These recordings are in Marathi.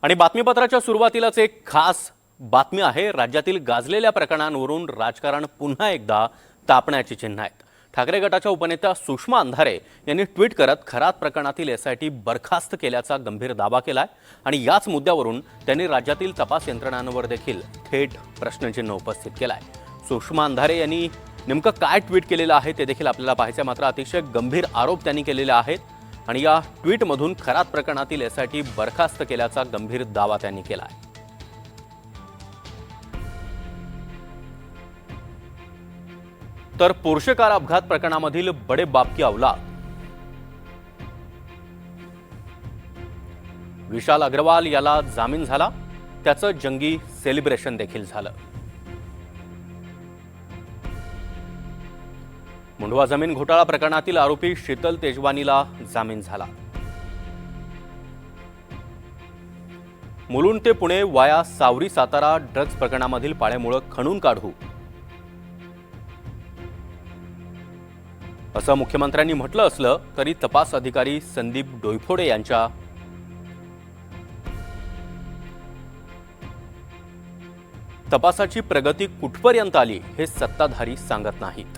आणि बातमीपत्राच्या सुरुवातीलाच एक खास बातमी आहे। राज्यातील गाजलेल्या प्रकरणांवरून राजकारण पुन्हा एकदा तापण्याची चिन्ह आहेत। ठाकरे गटाच्या उपनेत्या सुषमा अंधारे यांनी ट्विट करत खरात प्रकरणातील एसआयटी बरखास्त केल्याचा गंभीर दावा केलाय आणि याच मुद्द्यावरून त्यांनी राज्यातील तपास यंत्रणांवर देखील थेट प्रश्नचिन्ह उपस्थित केलाय। सुषमा अंधारे यांनी नेमकं काय ट्विट केलेलं आहे ते देखील आपल्याला पाहायचं, मात्र अतिशय गंभीर आरोप त्यांनी केलेले आहेत आणि या ट्विटमधून खरात प्रकरणातील एसआयटी बरखास्त केल्याचा गंभीर दावा त्यांनी केला आहे। तर पोर्शे कार अपघात प्रकरणामधील बडे बाप की औलाद विशाल अग्रवाल याला जामीन झाला, त्याचं जंगी सेलिब्रेशन देखील झालं। मुंडवा जमीन घोटाळा प्रकरणातील आरोपी शीतल तेजवानीला जामीन झाला। मुलुंड ते पुणे वाया सावरी सातारा ड्रग्ज प्रकरणामधील पाळेमुळं खणून काढू असं मुख्यमंत्र्यांनी म्हटलं असलं तरी तपास अधिकारी संदीप डोईफोडे यांच्या तपासाची प्रगती कुठपर्यंत आली हे सत्ताधारी सांगत नाहीत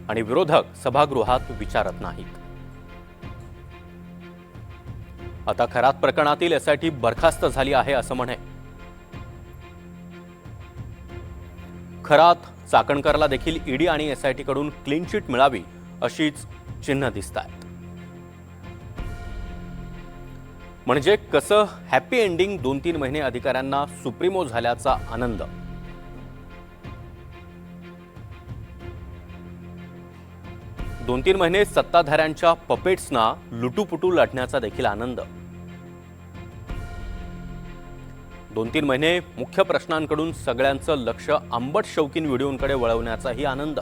आणि विरोधक सभागृहात विचारत नाहीत। आता खरात प्रकरणातील एसआयटी बरखास्त झाली आहे असं म्हणे खरात चाकणकरला देखील ईडी आणि एसआयटी कडून क्लीन चिट मिळावी अशीच चिन्ह दिसतात। म्हणजे कसं हॅपी एंडिंग 2-3 महिने अधिकाऱ्यांना सुप्रीमो झाल्याचा आनंद, 2-3 महिने सत्ताधाऱ्यांच्या पपेट्सना लुटूपुटू लढण्याचा देखील आनंद, 2-3 महिने मुख्य प्रश्नांकडून सगळ्यांचं लक्ष आंबट शौकीन व्हिडिओंकडे वळवण्याचाही आनंद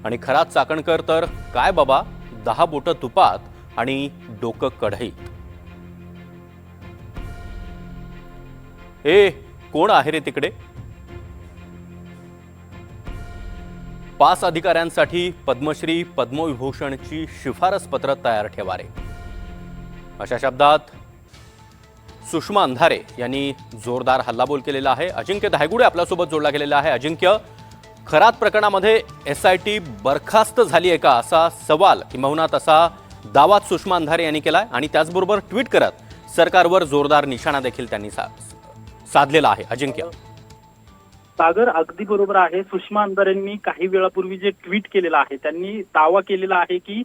आणि खरात चाकणकर तर काय बाबा 10 बोटं तुपात आणि डोकं कढईत। ए कोण आहे रे तिकडे? 5 अधिकाऱ्यांसाठी पद्मश्री पद्मविभूषणची शिफारस पत्र तयार ठेवा रे, अशा शब्दात सुषमा अंधारे यांनी जोरदार हल्लाबोल केलेला आहे। अजिंक्य धायगुडे आपल्यासोबत जोडला गेलेला आहे। अजिंक्य, खरात प्रकरणामध्ये एसआयटी बरखास्त झाली आहे का असा सवाल किंवा तसा दावा सुषमा अंधारे यांनी केलाय आणि त्याचबरोबर ट्विट करत सरकारवर जोरदार निशाणा देखील त्यांनी साधलेला आहे। अजिंक्य सागर, अगदी बरोबर आहे। सुषमा अंधारेंनी काही वेळापूर्वी जे ट्विट केलेलं आहे त्यांनी दावा केलेला आहे की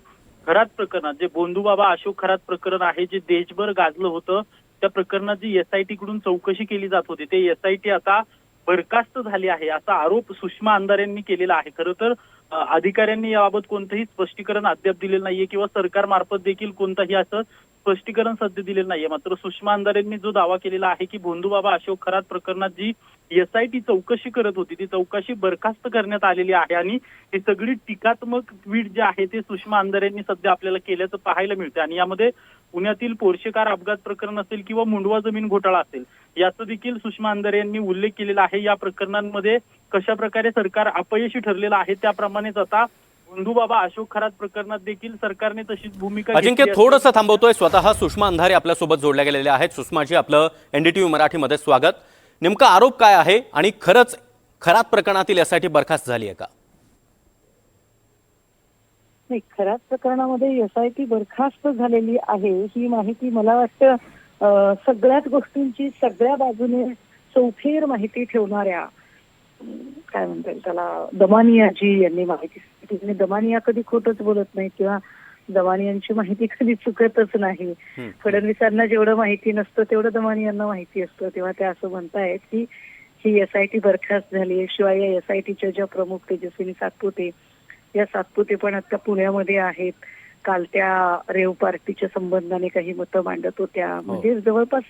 खरात प्रकरणात जे बोंधूबाबा अशोक खरात प्रकरण आहे जे देशभर गाजलं होतं त्या प्रकरणात जी एसआयटी कडून चौकशी केली जात होती ते एसआयटी आता बरखास्त झाली आहे असा आरोप सुषमा अंधारेंनी केलेला आहे। खरं तर अधिकाऱ्यांनी याबाबत कोणतंही स्पष्टीकरण अद्याप दिलेलं नाहीये किंवा सरकारमार्फत देखील कोणतंही असं स्पष्टीकरण सध्या दिलेलं नाहीये। मात्र सुषमा अंधारेंनी जो दावा केलेला आहे की बोंधूबाबा अशोक खरात प्रकरणात जी एसआयटी चौकशी करत होती ती चौकशी बरखास्त करण्यात आलेली आहे आणि ही सगळी टीकात्मक ट्विट जे आहे ते सुषमा अंधारेंनी सध्या आपल्याला केल्याचं पाहायला मिळतं आणि यामध्ये पुण्यातील पोर्शे कार अपघात प्रकरण असेल किंवा मुंडवा जमीन घोटाळा असेल याचा देखील सुषमा अंधारे यांनी उल्लेख केलेला आहे। या प्रकरणांमध्ये कशा प्रकारे सरकार अपयशी ठरलेलं आहे त्याप्रमाणेच आता बोंधूबाबा अशोक खरात प्रकरणात देखील सरकारने तशीच भूमिका अजिंक्य थोडंसं थांबवतोय, स्वतः सुषमा अंधारे आपल्यासोबत जोडल्या गेलेल्या आहेत। सुषमाजी, आपलं एनडीटीव्ही मराठीमध्ये स्वागत। नेमका आरोप काय आहे आणि खरंच खरात प्रकरणातील एसआयटी बरखास्त झाली आहे का? नाही, खरात प्रकरणामध्ये एसआयटी बरखास्त झालेली आहे ही माहिती मला वाटतं सगळ्याच गोष्टींची सगळ्या बाजूने चौफेर माहिती ठेवणाऱ्या काय म्हणता येईल त्याला दमानियाजी यांनी माहिती सांगितली। दमानिया कधी खोटंच बोलत नाही किंवा दमानियांची माहिती कधी चुकतच नाही। फडणवीसांना जेवढं माहिती नसतं तेवढं दमानियांना माहिती असतं, तेव्हा ते असं म्हणतायत की ही एसआयटी बरखास्त झाली। शिवाय या एसआयटीच्या ज्या प्रमुख तेजस्विनी सातपुते या सातपुते पण आता पुण्यामध्ये आहेत। काल त्या रेव पार्टीच्या संबंधाने काही मतं मांडत होत्या, म्हणजे जवळपास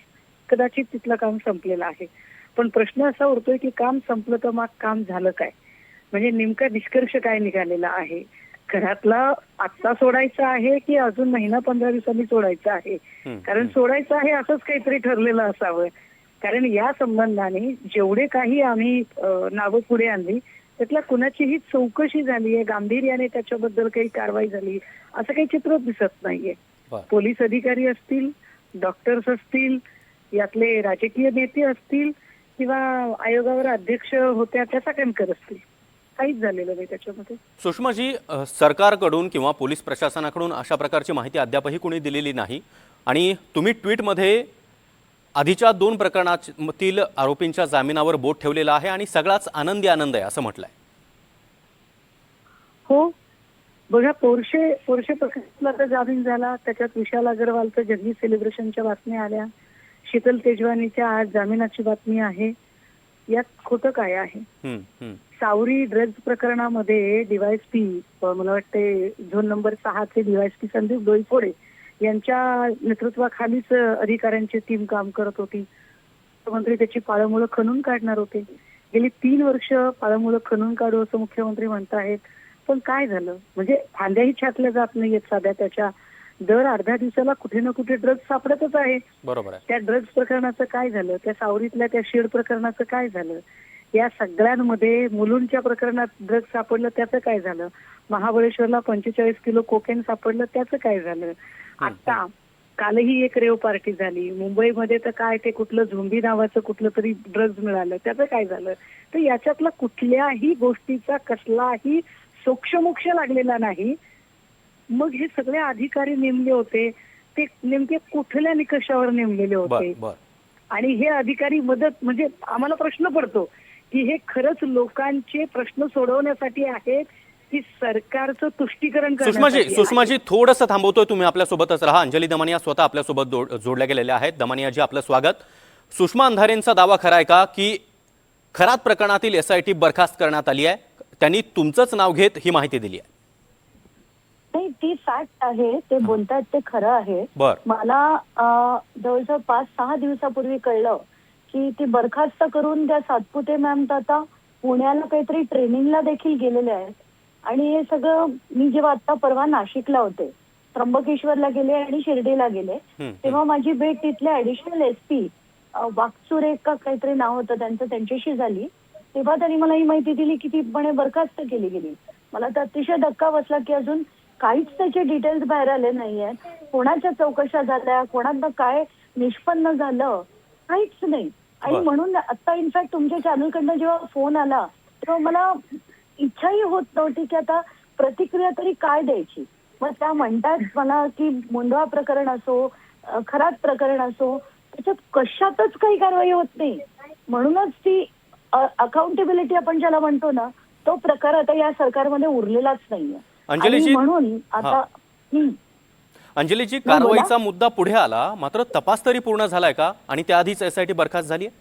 कदाचित तिथलं काम संपलेलं आहे। पण प्रश्न असा उरतोय की काम संपलं तर मग काम झालं काय, म्हणजे नेमका निष्कर्ष काय निघालेला आहे? घरातला आत्ता सोडायचं आहे की अजून महिना 15 दिवसांनी सोडायचं आहे? कारण सोडायचं आहे असंच काहीतरी ठरलेलं असावं, कारण या संबंधाने जेवढे काही आम्ही नावं पुढे आणली त्यातल्या कुणाचीही चौकशी झाली आहे, गांभीर्याने त्याच्याबद्दल काही कारवाई झाली असं काही चित्र दिसत नाहीये. बरं. पोलीस अधिकारी असतील, डॉक्टर्स असतील, यातले राजकीय नेते असतील किंवा आयोगावर अध्यक्ष होत्या त्या सगळ्यांकडे असतील, काहीच झालेलं नाही त्याच्यामध्ये. सुषमाजी, सरकारकडून किंवा पोलीस प्रशासनाकडून अशा प्रकारची माहिती अद्यापही कोणी दिलेली नाही आणि तुम्ही ट्विटमध्ये आधीच्या 2 प्रकरणातील आरोपींच्या जामिनावर बोट ठेवलेला आहे आणि सगळाच आनंदी आनंद आहे असं म्हटलंय. हो, बघा पोर्शे प्रकरणाला तर जामीन झाला, त्याच्यात विशाल अग्रवालचं जंगी सेलिब्रेशनच्या बातम्या आल्या, शीतल तेजवानीच्या आज जामिनाची बातमी आहे. यात खोटं काय आहे? सावरी ड्रग्ज प्रकरणामध्ये डीवायएसपी, मला वाटते झोन नंबर 6 चे डीवायएसपी संदीप डोईफोडे यांच्या नेतृत्वाखालीच अधिकाऱ्यांची टीम काम करत होती. मुख्यमंत्री त्याची पाळंमुळं खणून काढणार होते. गेली 3 वर्ष पाळंमुळं खणून काढू असं मुख्यमंत्री म्हणतायत. पण काय झालं? म्हणजे फांद्याही छाटल्या जात नाहीयेत साध्या त्याच्या. दर अर्ध्या दिवसाला कुठे ना कुठे ड्रग्ज सापडतच आहे. बरोबर आहे. त्या ड्रग्ज प्रकरणाचं काय झालं? त्या सावरीतल्या त्या शेड प्रकरणाचं काय झालं? या सगळ्यांमध्ये मुलुंडच्या प्रकरणात ड्रग्ज सापडलं त्याचं काय झालं? महाबळेश्वरला 45 किलो कोकेन सापडलं त्याचं काय झालं? आता कालही एक रेव पार्टी झाली मुंबईमध्ये, तर काय ते कुठलं झोंबी नावाचं कुठलं तरी ड्रग्ज मिळालं त्याचं काय झालं? तर याच्यातला कुठल्याही गोष्टीचा कसलाही सोक्षमोक्ष लागलेला नाही. मग हे सगळे अधिकारी नेमले होते ते नेमके कुठल्या निकषावर नेमलेले होते? आणि हे अधिकारी मदत म्हणजे आम्हाला प्रश्न पडतो की हे खरंच लोकांचे प्रश्न सोडवण्यासाठी आहेत की सरकारचं तुष्टीकरण करण्यासाठी? सुषमाजी थोडंसं थांबवतोय, तुम्ही आपल्यासोबतच राहा. अंजली दमानिया स्वतः आपल्यासोबत जोडल्या गेलेल्या आहेत. दमानियाजी, आपलं स्वागत. सुषमा अंधारेंचा दावा खरा आहे का की खरात प्रकरणातील SIT बरखास्त करण्यात आली आहे? त्यांनी तुमचंच नाव घेत ही माहिती दिली आहे. नाही, ती फॅक्ट आहे, ते बोलतात ते खरं आहे. मला जवळजवळ 5-6 दिवसापूर्वी कळलं की ती बरखास्त करून त्या सातपुते मॅम आता पुण्याला काहीतरी ट्रेनिंगला देखील गेलेले आहेत. आणि हे सगळं मी जेव्हा आता परवा नाशिकला होते, त्र्यंबकेश्वरला गेले आणि शिर्डीला गेले, तेव्हा माझी भेट तिथल्या ऍडिशनल SP वाकचुरे का काहीतरी नाव होतं त्यांचं, त्यांच्याशी झाली. तेव्हा त्यांनी मला ही माहिती दिली की ती म्हणे बरखास्त केली गेली. मला तर अतिशय धक्का बसला की अजून काहीच त्याचे डिटेल्स बाहेर आले नाहीये. कोणाच्या चौकशा झाल्या, कोणाला काय निष्पन्न झालं, काहीच नाही. आणि म्हणून आता इनफॅक्ट तुमच्या चॅनलकडनं जेव्हा फोन आला तेव्हा मला इच्छाही होत नव्हती की आता प्रतिक्रिया तरी काय द्यायची. मग त्या म्हणतात मला की मुंडवा प्रकरण असो, खरात प्रकरण असो, त्याच्यात कशातच काही कारवाई होत नाही. म्हणूनच ती अकाउंटेबिलिटी आपण ज्याला म्हणतो ना, तो प्रकार आता या सरकारमध्ये उरलेलाच नाहीये. अंजलीजी, म्हणून आता अंजलीजी, कारवाईचा मुद्दा पुढे आला, मात्र तपास तरी पूर्ण झालाय का? आणि त्याआधीच SIT बरखास्त झाली आहे?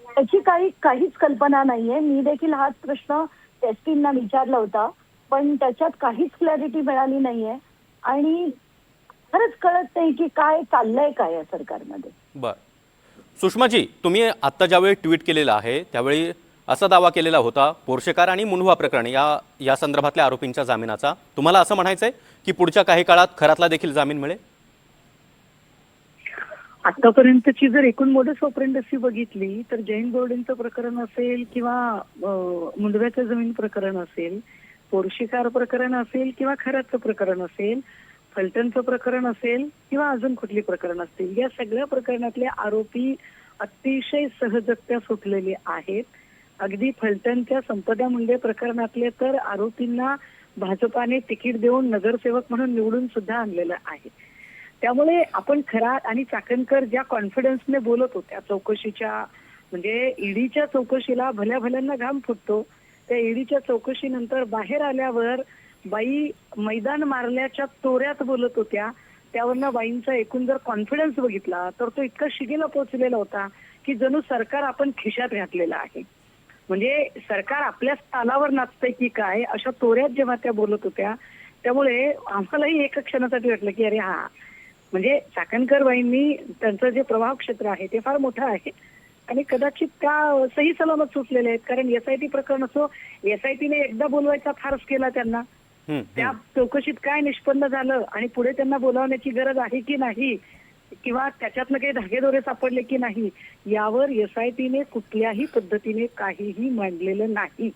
त्याची काहीच कल्पना नाहीये. मी देखील हाच प्रश्न टेस्टिंगना विचारला होता, पण त्याच्यात काहीच क्लॅरिटी मिळाली नाहीये आणि खरंच कळत नाही की काय चाललंय काय या सरकारमध्ये. बर, सुषमाजी, तुम्ही आता ज्यावेळी ट्विट केलेला आहे त्यावेळी असा दावा केलेला होता पोर्शेकार आणि मुंढवा प्रकरण या संदर्भातल्या आरोपींच्या जामिनाचा. तुम्हाला असं म्हणायचंय की पुढच्या काही काळात खरातला देखील जामीन मिळेल? आतापर्यंतची जर एकूण मोडस ऑपरेंडसी बघितली तर जैन बोर्डिंगचं प्रकरण असेल किंवा मुंडव्याचं जमीन प्रकरण असेल, पोर्शिकार प्रकरण असेल किंवा खरातचं प्रकरण असेल, फलटणचं प्रकरण असेल किंवा अजून कुठली प्रकरण असतील, या सगळ्या प्रकरणातले आरोपी अतिशय सहजगत्या सुटलेले आहेत. अगदी फलटणच्या संपदा मुंडे प्रकरणातले तर आरोपींना भाजपाने तिकीट देऊन नगरसेवक म्हणून निवडून सुद्धा आणलेलं आहे. त्यामुळे आपण खरात आणि चाकणकर ज्या कॉन्फिडन्सने बोलत होत्या चौकशीच्या, म्हणजे ईडीच्या चौकशीला भल्या भल्यांना घाम फुटतो, त्या ईडीच्या चौकशीनंतर बाहेर आल्यावर बाई मैदान मारल्याच्या तोऱ्यात बोलत होत्या. त्यावरनं बाईंचा एकूण जर कॉन्फिडन्स बघितला तर तो इतका शिगेला पोहोचलेला होता की जणू सरकार आपण खिशात घातलेलं आहे. म्हणजे सरकार आपल्या तालावर नाचतंय की काय, अशा तोऱ्यात जेव्हा त्या बोलत होत्या, त्यामुळे आम्हालाही एका क्षणासाठी वाटलं की अरे हा, म्हणजे चाकणकर बाईंनी त्यांचं जे प्रभाव क्षेत्र आहे ते फार मोठं आहे आणि कदाचित त्या सही सलामत सुटलेले आहेत. कारण SIT प्रकरण असो, SITने एकदा बोलवायचा फारच केला त्यांना, त्या चौकशीत काय निष्पन्न झालं आणि पुढे त्यांना बोलावण्याची गरज आहे की नाही किंवा त्याच्यातनं काही धागेदोरे सापडले की नाही, यावर SITने कुठल्याही पद्धतीने काहीही मांडलेलं नाही.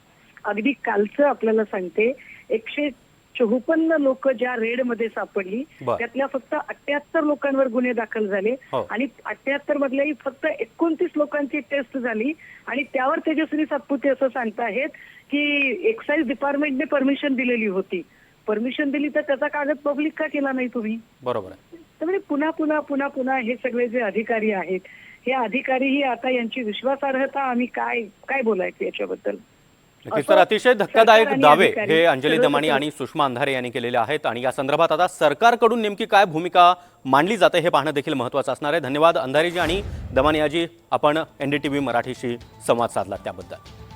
अगदी कालचं आपल्याला सांगते, 154 लोक ज्या रेडमध्ये सापडली त्यातल्या फक्त 78 लोकांवर गुन्हे दाखल झाले आणि 78 मधल्याही फक्त 29 लोकांची टेस्ट झाली आणि त्यावर तेजस्वी सातपुते असं सांगताहेत की एक्साईज डिपार्टमेंटने परमिशन दिलेली होती. परमिशन दिली तर त्याचा कागद पब्लिक का केला नाही तुम्ही? बरोबर आहे. त्यामुळे पुन्हा हे सगळे जे अधिकारी आहेत, हे अधिकारीही आता यांची विश्वासार्हता आम्ही काय बोलायचं याच्याबद्दल. नक्कीच. तर अतिशय धक्कादायक दावे हे अंजली दमानी आणि सुषमा अंधारे यांनी केलेले आहेत आणि या संदर्भात आता सरकारकडून नेमकी काय भूमिका मांडली जाते हे पाहणं देखील महत्त्वाचं असणार आहे. धन्यवाद अंधारेजी आणि दमानियाजी, आपण NDTV मराठीशी संवाद साधला त्याबद्दल.